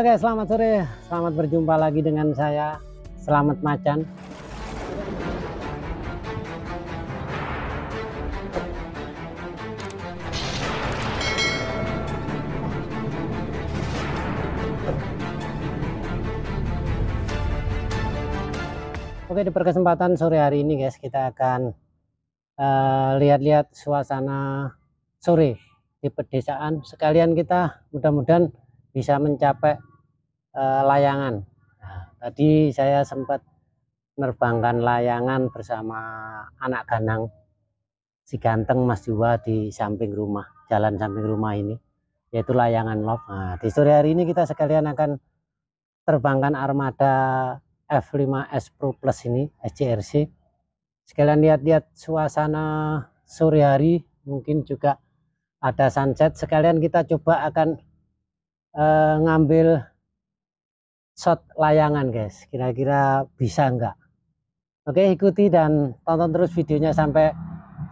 Halo guys, selamat sore. Selamat berjumpa lagi dengan saya, Selamat Macan. Oke, di perkesempatan sore hari ini guys, kita akan lihat-lihat suasana sore di pedesaan. Sekalian kita mudah-mudahan bisa mencapai layangan. Nah, tadi saya sempat menerbangkan layangan bersama anak ganang si ganteng Mas Juwa di samping rumah, jalan samping rumah ini, yaitu layangan love. Nah, di sore hari ini kita sekalian akan terbangkan armada F5S Pro Plus ini, SCRC. Sekalian lihat-lihat suasana sore hari, mungkin juga ada sunset. Sekalian kita coba akan ngambil shot layangan guys, kira-kira bisa enggak. Oke, ikuti dan tonton terus videonya sampai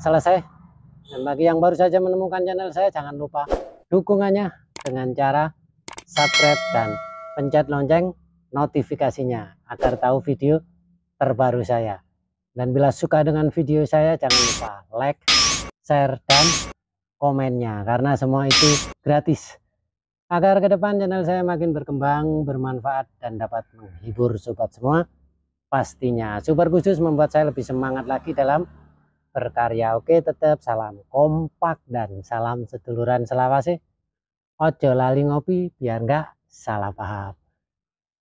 selesai. Dan bagi yang baru saja menemukan channel saya, jangan lupa dukungannya dengan cara subscribe dan pencet lonceng notifikasinya agar tahu video terbaru saya. Dan bila suka dengan video saya, jangan lupa like, share, dan komennya, karena semua itu gratis, agar ke depan channel saya makin berkembang, bermanfaat, dan dapat menghibur sobat semua. Pastinya super khusus membuat saya lebih semangat lagi dalam berkarya. Oke, tetap salam kompak dan salam seduluran selawase. Ojo lali ngopi biar enggak salah paham.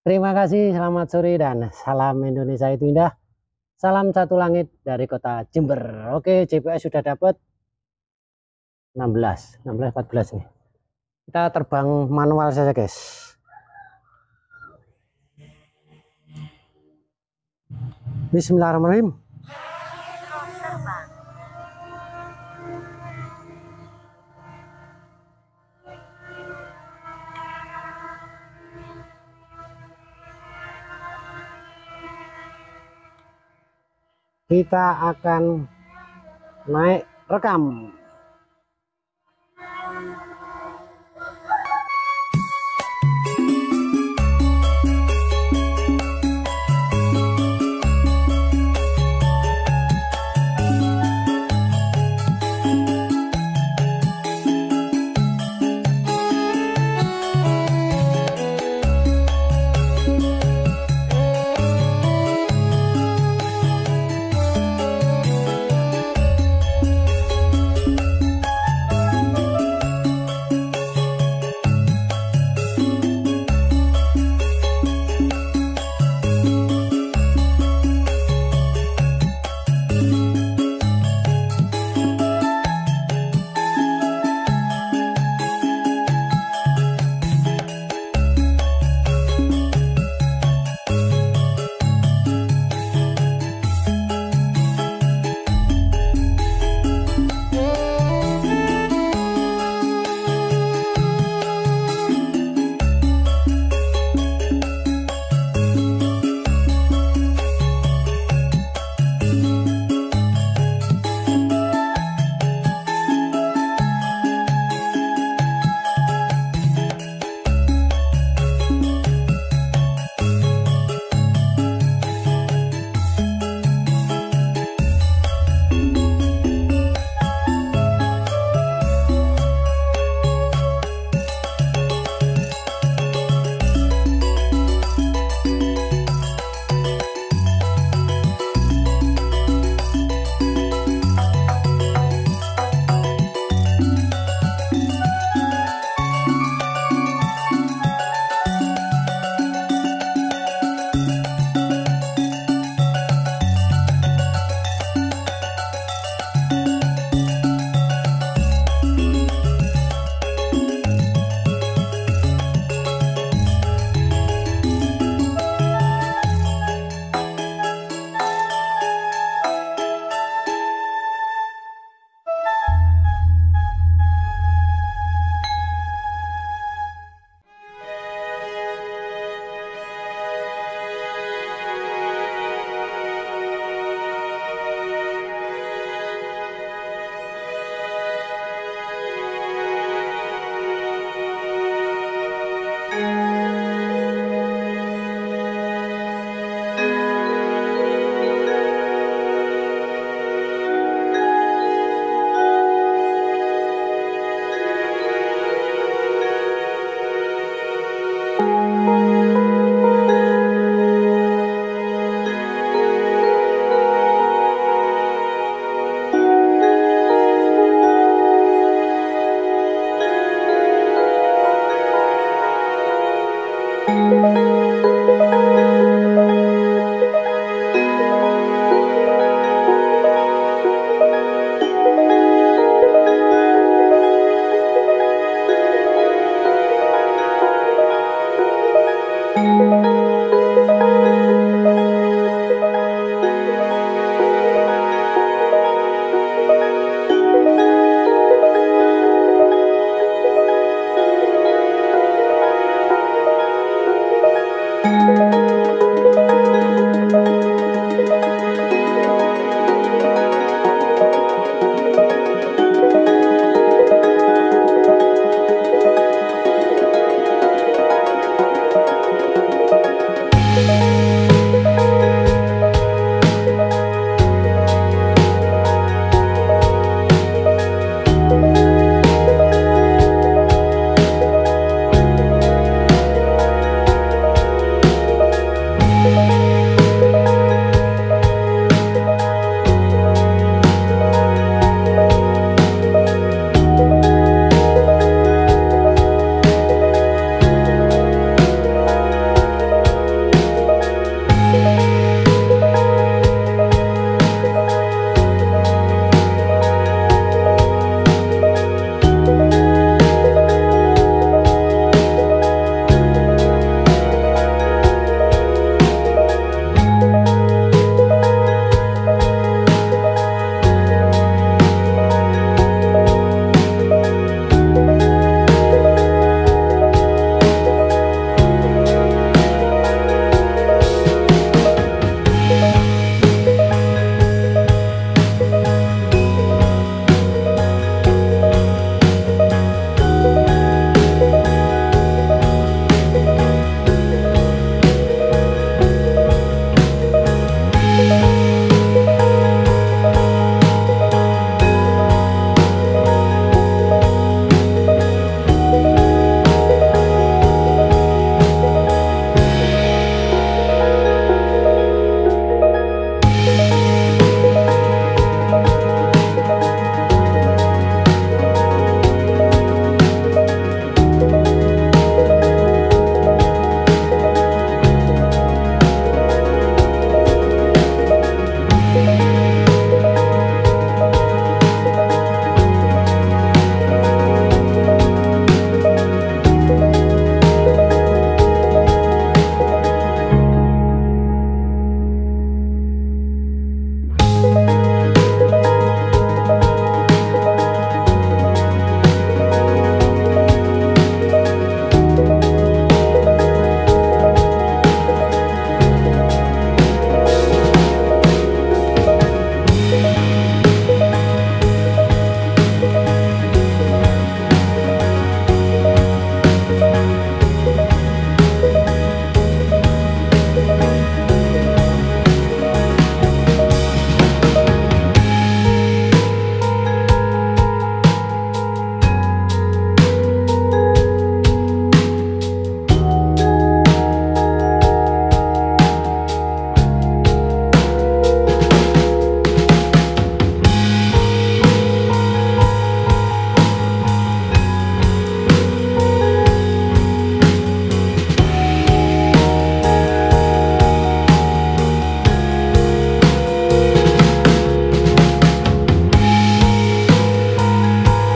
Terima kasih, selamat sore dan salam Indonesia itu indah. Salam satu langit dari kota Jember. Oke, GPS sudah dapat 16, 14 nih. Kita terbang manual saja guys. Bismillahirrahmanirrahim. Kita akan naik rekam.